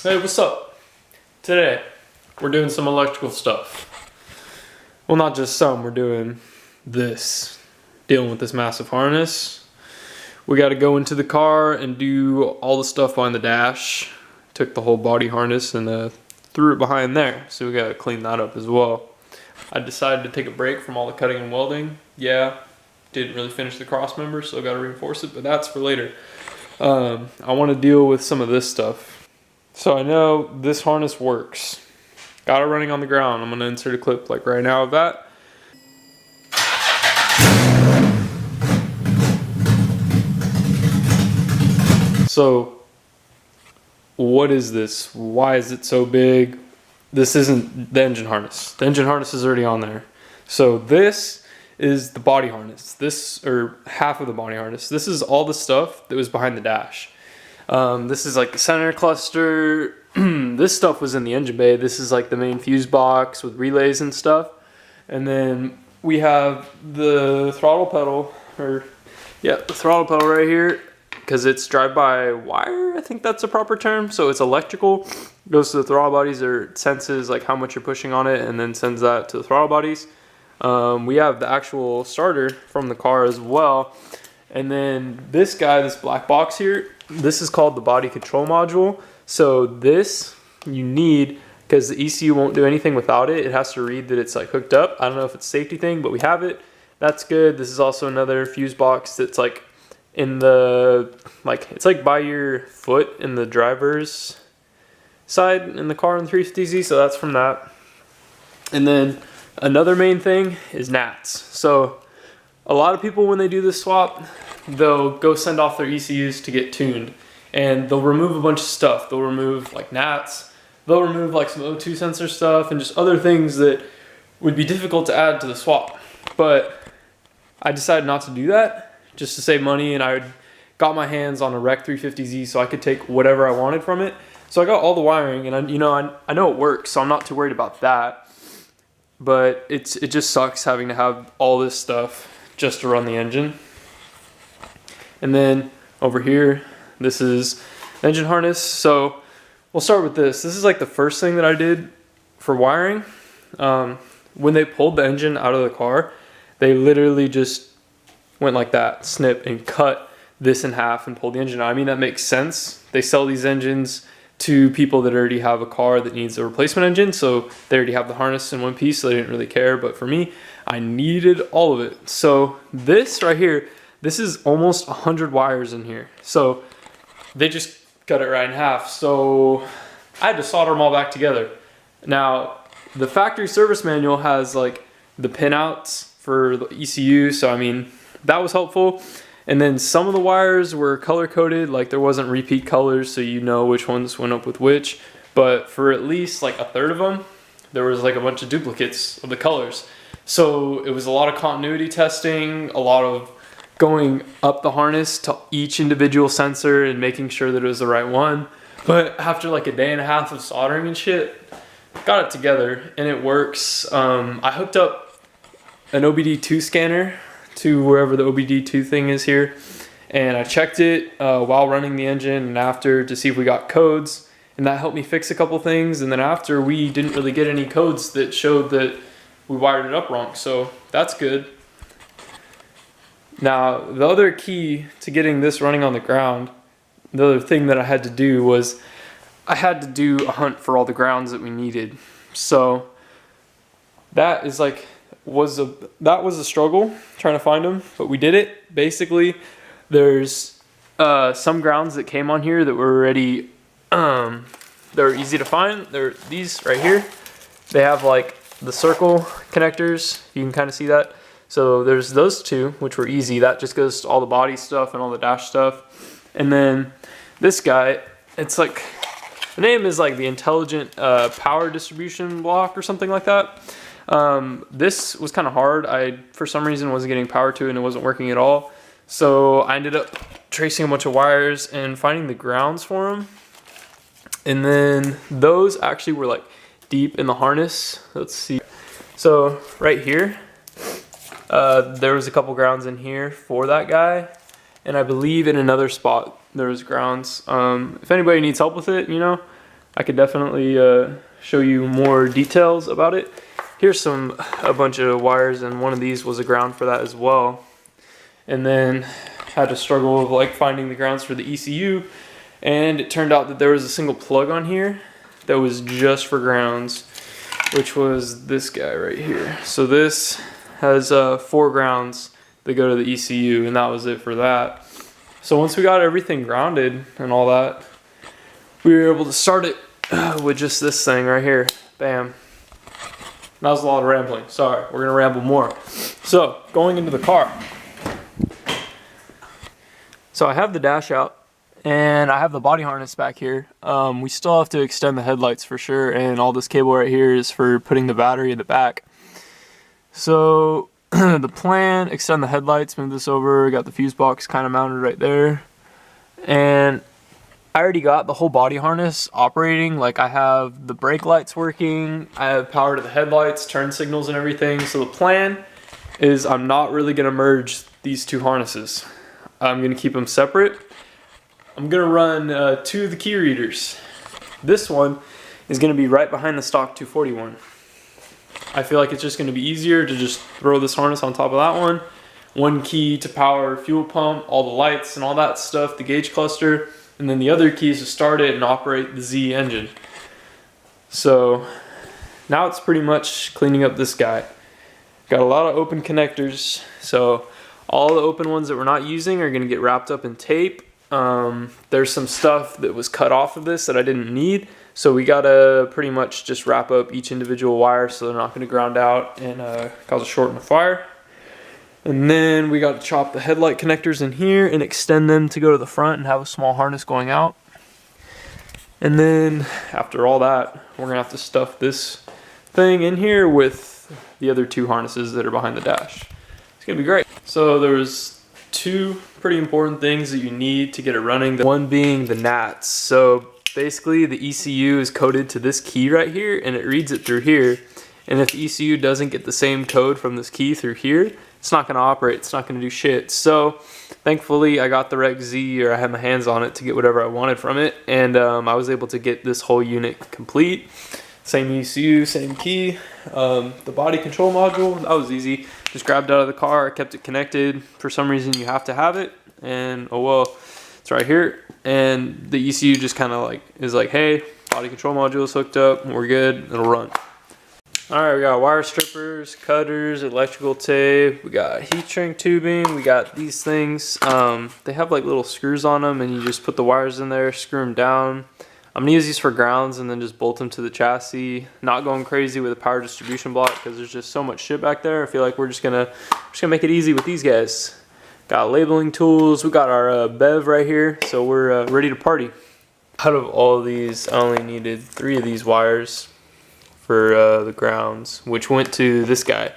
Hey, what's up? Today, we're doing some electrical stuff. Well, not just some, we're doing this. Dealing with this massive harness. We got to go into the car and do all the stuff behind the dash. Took the whole body harness and threw it behind there. So we got to clean that up as well. I decided to take a break from all the cutting and welding. Yeah, didn't really finish the cross member, so got to reinforce it, but that's for later. I want to deal with some of this stuff. So I know this harness works. Got it running on the ground. I'm going to insert a clip like right now of that. So what is this? Why is it so big? This isn't the engine harness. The engine harness is already on there. So this is the body harness. This, or half of the body harness. This is all the stuff that was behind the dash. This is like the center cluster. This stuff was in the engine bay. This is like the main fuse box with relays and stuff. And then we have the throttle pedal, the throttle pedal right here, because it's drive-by wire. I think that's a proper term. So it's electrical. It goes to the throttle bodies, or it senses like how much you're pushing on it, and then sends that to the throttle bodies. We have the actual starter from the car as well. And then this guy, this black box here, this is called the body control module. So this you need, because the ECU won't do anything without it. It has to read that it's like hooked up. I don't know if it's a safety thing, but we have it. That's good. This is also another fuse box that's like in the, it's like by your foot in the driver's side in the car in the 350Z. So that's from that. And then another main thing is gnats. So a lot of people, when they do this swap, they'll go send off their ECUs to get tuned, and they'll remove a bunch of stuff. They'll remove like gnats, they'll remove like some O2 sensor stuff and just other things that would be difficult to add to the swap. But I decided not to do that, just to save money, and I got my hands on a Rec 350Z so I could take whatever I wanted from it. So I got all the wiring, and I know it works, so I'm not too worried about that. But it just sucks having to have all this stuff just to run the engine. And then over here, this is the engine harness. So we'll start with this. This is like the first thing that I did for wiring. When they pulled the engine out of the car, they literally just went like that, snip, and cut this in half and pulled the engine out. I mean, that makes sense. They sell these engines to people that already have a car that needs a replacement engine, so they already have the harness in one piece, so they didn't really care. But for me, I needed all of it. So this right here, this is almost 100 wires in here. So they just cut it right in half. So I had to solder them all back together. Now, the factory service manual has like the pinouts for the ECU, so I mean, that was helpful. And then some of the wires were color-coded, like there wasn't repeat colors, so you know which ones went up with which. But for at least like a third of them, there was like a bunch of duplicates of the colors. So it was a lot of continuity testing, a lot of going up the harness to each individual sensor and making sure that it was the right one. But after like a day and a half of soldering and shit, got it together and it works. I hooked up an OBD2 scanner to wherever the OBD2 thing is here, and I checked it while running the engine and after to see if we got codes, and that helped me fix a couple things. And then after, we didn't really get any codes that showed that we wired it up wrong, so that's good. Now, the other key to getting this running on the ground, the other thing that I had to do was I had to do a hunt for all the grounds that we needed. So that is like was a struggle trying to find them, but we did it. Basically, there's some grounds that came on here that were already they're easy to find. They're these right here. They have like the circle connectors. You can kind of see that. So there's those two, which were easy. That just goes to all the body stuff and all the dash stuff. And then this guy, it's like, the name is like the intelligent power distribution block or something like that. This was kind of hard. I, for some reason, wasn't getting power to it and it wasn't working at all. So I ended up tracing a bunch of wires and finding the grounds for them. And then those actually were like deep in the harness. Let's see. So right here, there was a couple grounds in here for that guy. And I believe in another spot there was grounds. If anybody needs help with it, you know, I could definitely show you more details about it. Here's a bunch of wires, and one of these was a ground for that as well. And then had to struggle with like finding the grounds for the ECU, and it turned out that there was a single plug on here that was just for grounds, which was this guy right here. So this has 4 grounds that go to the ECU, and that was it for that. So once we got everything grounded and all that, we were able to start it with just this thing right here. Bam. That was a lot of rambling. Sorry, we're gonna ramble more. So going into the car. So I have the dash out, and I have the body harness back here. We still have to extend the headlights for sure, and all this cable right here is for putting the battery in the back. So the plan, extend the headlights, move this over, got the fuse box kind of mounted right there. And I already got the whole body harness operating. Like I have the brake lights working, I have power to the headlights, turn signals and everything. So the plan is I'm not really gonna merge these 2 harnesses. I'm gonna keep them separate. I'm gonna run 2 of the key readers. This one is gonna be right behind the stock 241. I feel like it's just gonna be easier to just throw this harness on top of that one. 1 key to power fuel pump, all the lights and all that stuff, the gauge cluster. And then the other key is to start it and operate the Z engine. So now it's pretty much cleaning up this guy. Got a lot of open connectors. So all the open ones that we're not using are gonna get wrapped up in tape. There's some stuff that was cut off of this that I didn't need. So we gotta pretty much just wrap up each individual wire so they're not gonna ground out and cause a short in a fire. And then we got to chop the headlight connectors in here and extend them to go to the front and have a small harness going out. And then after all that, we're gonna have to stuff this thing in here with the other 2 harnesses that are behind the dash. It's gonna be great. So there's 2 pretty important things that you need to get it running. One being the nats. So basically the ECU is coded to this key right here, and it reads it through here. And if the ECU doesn't get the same code from this key through here, it's not gonna operate, it's not gonna do shit. So thankfully I got the Rec Z, or I had my hands on it to get whatever I wanted from it, and I was able to get this whole unit complete. Same ECU, same key. The body control module, that was easy. Just grabbed it out of the car, kept it connected. For some reason you have to have it, and oh well, it's right here. And the ECU just kind of like is like, hey, body control module is hooked up, we're good, it'll run. Alright, we got wire strippers, cutters, electrical tape, we got heat shrink tubing, we got these things. They have like little screws on them, and you just put the wires in there, screw them down. I'm gonna use these for grounds and then just bolt them to the chassis. Not going crazy with a power distribution block because there's just so much shit back there. I feel like we're just gonna make it easy with these guys. Got labeling tools, we got our bev right here, so we're ready to party. Out of all of these, I only needed 3 of these wires for the grounds, which went to this guy.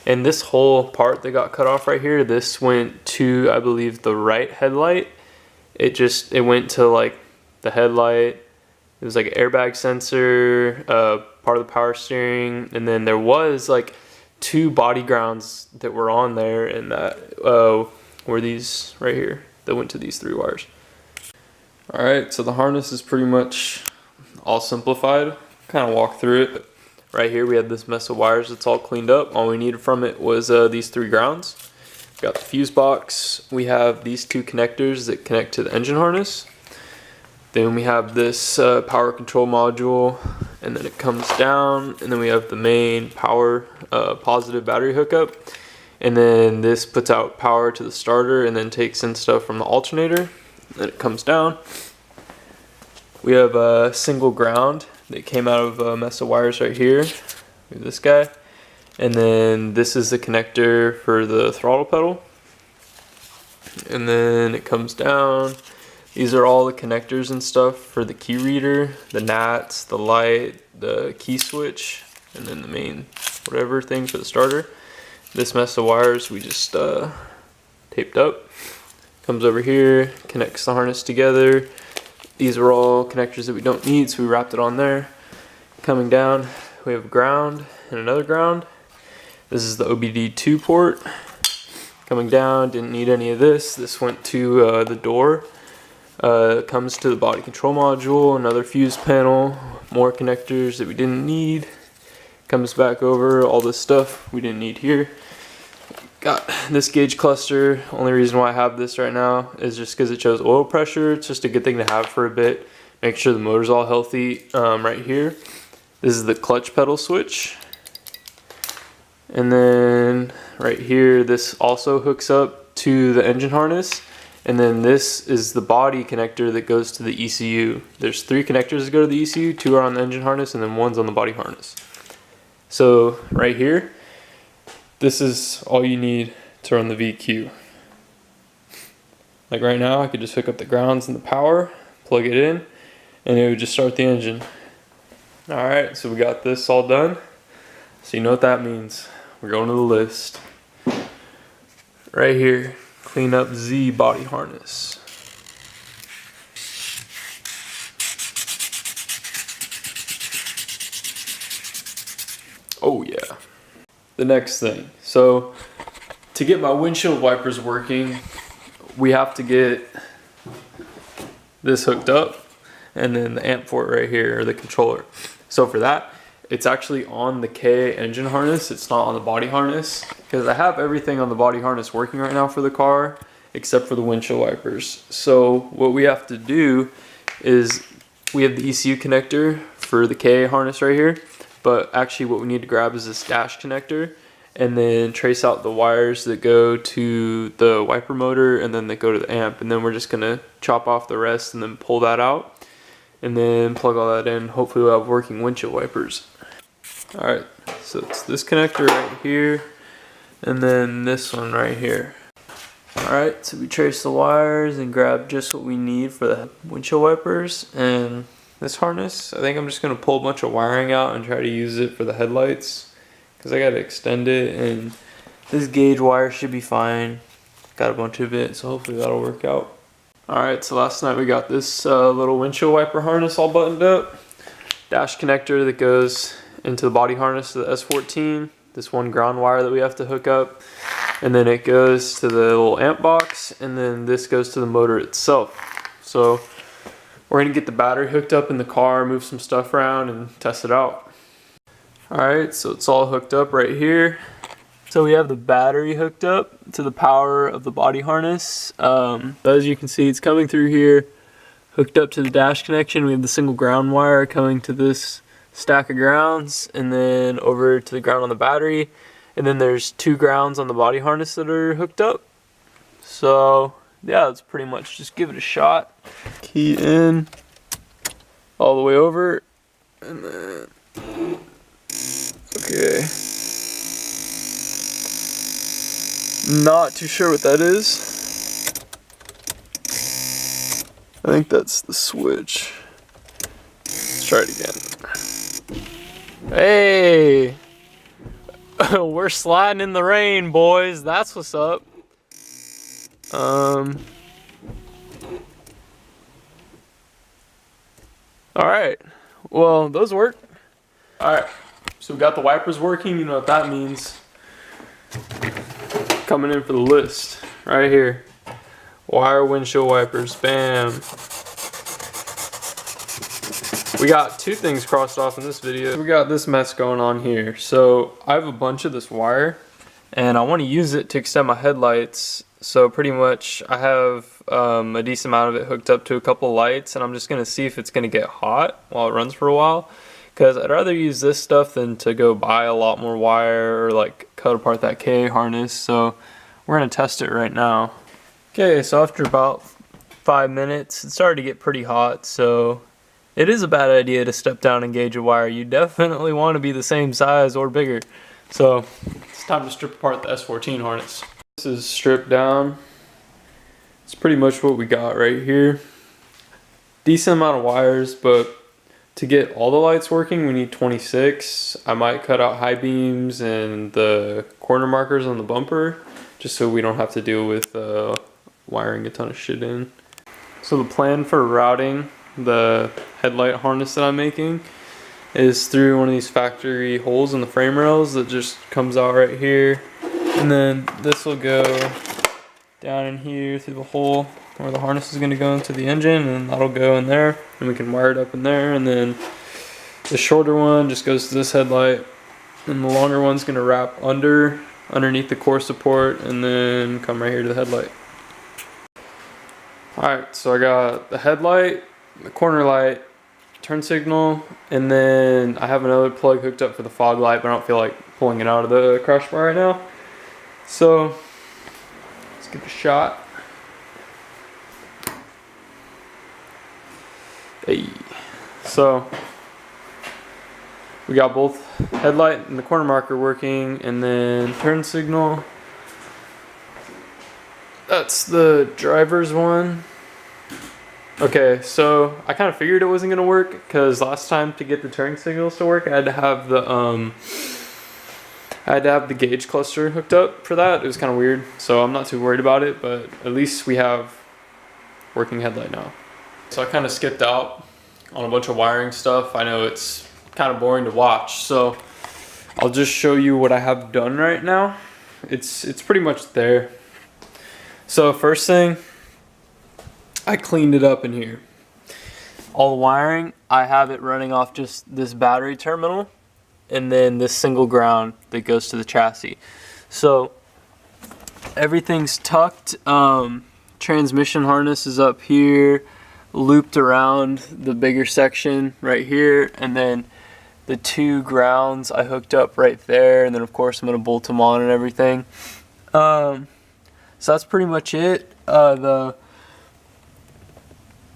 And this whole part that got cut off right here, this went to, I believe, the right headlight. It went to like the headlight. It was like an airbag sensor, part of the power steering, and then there was like 2 body grounds that were on there, and that were these right here that went to these 3 wires. Alright, so the harness is pretty much all simplified. Kind of walk through it. Right here we had this mess of wires that's all cleaned up. All we needed from it was these 3 grounds. Got the fuse box. We have these 2 connectors that connect to the engine harness. Then we have this power control module, and then it comes down, and then we have the main power positive battery hookup, and then this puts out power to the starter and then takes in stuff from the alternator. Then it comes down. We have a single ground that came out of a mess of wires right here. We have this guy, and then this is the connector for the throttle pedal, and then it comes down. These are all the connectors and stuff for the key reader, the nats, the light, the key switch, and then the main whatever thing for the starter. This mess of wires we just taped up. Comes over here, connects the harness together. These are all connectors that we don't need, so we wrapped it on there. Coming down, we have ground and another ground. This is the OBD2 port. Coming down, didn't need any of this. This went to the door. Comes to the body control module, another fuse panel, more connectors that we didn't need. Comes back over all this stuff we didn't need here. Got this gauge cluster. Only reason why I have this right now is just because it shows oil pressure. It's just a good thing to have for a bit. Make sure the motor's all healthy. Right here, this is the clutch pedal switch. And then right here, this also hooks up to the engine harness. And then this is the body connector that goes to the ECU. There's 3 connectors that go to the ECU, 2 are on the engine harness, and then 1's on the body harness. So right here, this is all you need to run the VQ. Like right now, I could just hook up the grounds and the power, plug it in, and it would just start the engine. Alright, so we got this all done. So you know what that means. We're going to the list. Right here. Clean up Z body harness. Oh yeah. The next thing. So to get my windshield wipers working, we have to get this hooked up and then the amp for it right here, or the controller. So for that, it's actually on the K engine harness. It's not on the body harness, because I have everything on the body harness working right now for the car except for the windshield wipers. So what we have to do is we have the ECU connector for the K harness right here, but actually what we need to grab is this dash connector and then trace out the wires that go to the wiper motor and then that go to the amp, and then we're just gonna chop off the rest and then pull that out and then plug all that in. Hopefully we'll have working windshield wipers. Alright, so it's this connector right here, and then this one right here. Alright, so we trace the wires and grab just what we need for the windshield wipers and this harness. I think I'm just going to pull a bunch of wiring out and try to use it for the headlights, because I got to extend it, and this gauge wire should be fine. Got a bunch of it, so hopefully that'll work out. Alright, so last night we got this little windshield wiper harness all buttoned up. Dash connector that goes into the body harness to the S14, this one ground wire that we have to hook up, and then it goes to the little amp box, and then this goes to the motor itself. So we're gonna get the battery hooked up in the car, move some stuff around, and test it out. Alright, so it's all hooked up right here. So we have the battery hooked up to the power of the body harness. As you can see, it's coming through here, hooked up to the dash connection. We have the single ground wire coming to this stack of grounds and then over to the ground on the battery, and then there's 2 grounds on the body harness that are hooked up. So yeah, that's pretty much just give it a shot. Key in all the way over, and then okay, not too sure what that is. I think that's the switch. Let's try it again. Hey, we're sliding in the rain, boys. That's what's up. Alright, well, those work. Alright, so we got the wipers working. You know what that means. Coming in for the list right here. Wire windshield wipers, bam. We got 2 things crossed off in this video. We got this mess going on here. So I have a bunch of this wire and I want to use it to extend my headlights. So pretty much I have a decent amount of it hooked up to a couple of lights, and I'm just going to see if it's going to get hot while it runs for a while. Because I'd rather use this stuff than to go buy a lot more wire or like cut apart that K harness. So we're going to test it right now. Okay, so after about 5 minutes, it started to get pretty hot. So it is a bad idea to step down and gauge a wire. You definitely want to be the same size or bigger. So it's time to strip apart the S14 harness. This is stripped down. It's pretty much what we got right here. Decent amount of wires, but to get all the lights working, we need 26. I might cut out high beams and the corner markers on the bumper, just so we don't have to deal with wiring a ton of shit in. So the plan for routing the headlight harness that I'm making is through one of these factory holes in the frame rails that just comes out right here, and then this will go down in here through the hole where the harness is going to go into the engine, and that'll go in there, and we can wire it up in there. And then the shorter one just goes to this headlight, and the longer one's going to wrap underneath the core support and then come right here to the headlight. Alright, so I got the headlight, the corner light, turn signal, and then I have another plug hooked up for the fog light, but I don't feel like pulling it out of the crash bar right now. So let's give it a shot. Hey. So we got both headlight and the corner marker working, and then turn signal. That's the driver's one. Okay, so I kind of figured it wasn't gonna work because last time to get the turn signals to work, I had to have the gauge cluster hooked up for that. It was kind of weird, so I'm not too worried about it. But at least we have working headlight now. So I kind of skipped out on a bunch of wiring stuff. I know it's kind of boring to watch, so I'll just show you what I have done right now. It's pretty much there. So first thing, I cleaned it up in here. All the wiring, I have it running off just this battery terminal and then this single ground that goes to the chassis. So everything's tucked. Transmission harness is up here, looped around the bigger section right here, and then the two grounds I hooked up right there, and then of course I'm going to bolt them on and everything. So that's pretty much it. The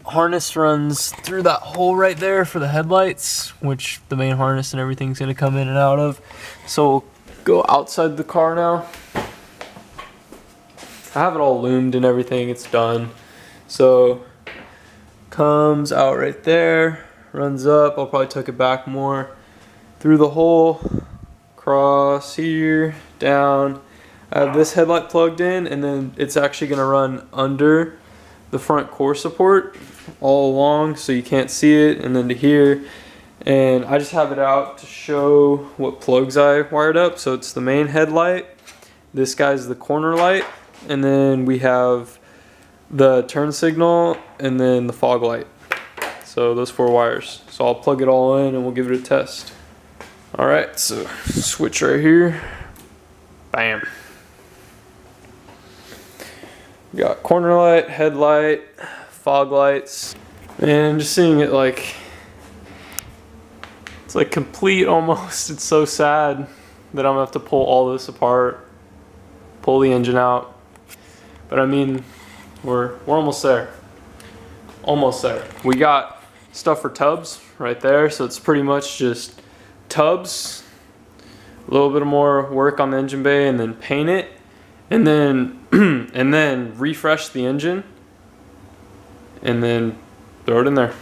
harness runs through that hole right there for the headlights, which the main harness and everything's going to come in and out of. So we'll go outside the car now. I have it all loomed and everything, it's done. So comes out right there, runs up. I'll probably tuck it back more through the hole, across here, down. I have this headlight plugged in, and then it's actually going to run under the front core support all along, so you can't see it, and then to here. And I just have it out to show what plugs I wired up. So it's the main headlight, this guy's the corner light, and then we have the turn signal, and then the fog light. So those 4 wires. So I'll plug it all in and we'll give it a test. Alright, so switch right here. Bam. We got corner light, headlight, fog lights, and just seeing it like, it's like complete almost. It's so sad that I'm gonna have to pull all this apart, pull the engine out. But I mean, we're almost there. Almost there. We got stuff for tubs right there, so it's pretty much just tubs, a little bit more work on the engine bay, and then paint it, and then and then refresh the engine, and then throw it in there.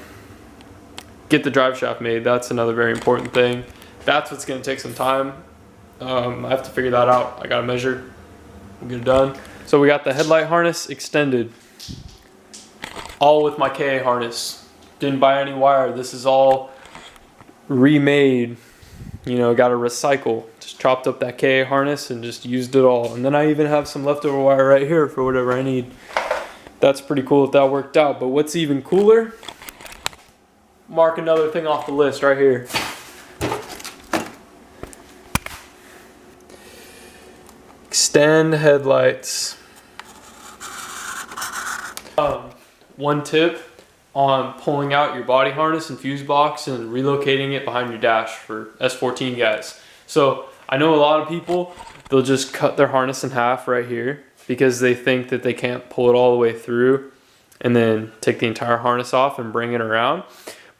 Get the drive shaft made. That's another very important thing. That's what's going to take some time. I have to figure that out. I got to measure. We'll get it done. So we got the headlight harness extended, all with my KA harness. Didn't buy any wire. This is all remade. You know, got to recycle. Just chopped up that KA harness and just used it all. And then I even have some leftover wire right here for whatever I need. That's pretty cool if that worked out. But what's even cooler, mark another thing off the list right here. Extend headlights. One tip on pulling out your body harness and fuse box and relocating it behind your dash for S14 guys. So I know a lot of people, they'll just cut their harness in half right here because they think that they can't pull it all the way through and then take the entire harness off and bring it around.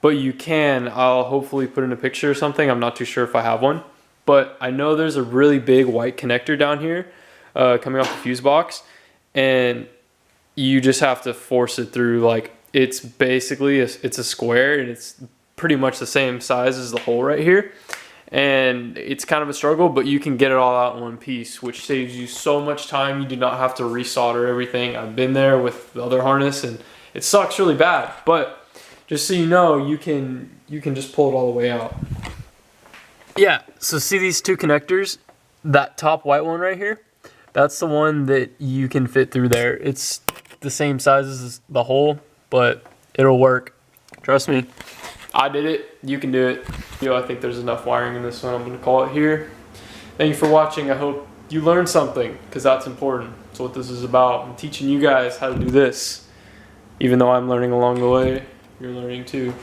But you can. I'll hopefully put in a picture or something. I'm not too sure if I have one. But I know there's a really big white connector down here coming off the fuse box. And you just have to force it through. Like, it's basically, it's a square, and it's pretty much the same size as the hole right here. And it's kind of a struggle, but you can get it all out in one piece, which saves you so much time. You do not have to resolder everything. I've been there with the other harness, and it sucks really bad. But just so you know, you can just pull it all the way out. Yeah, so see these two connectors? That top white one right here? That's the one that you can fit through there. It's the same size as the hole, but it'll work. Trust me. I did it. You can do it. I think there's enough wiring in this one. I'm going to call it here. Thank you for watching. I hope you learned something, because that's important. That's what this is about. I'm teaching you guys how to do this. Even though I'm learning along the way, you're learning too.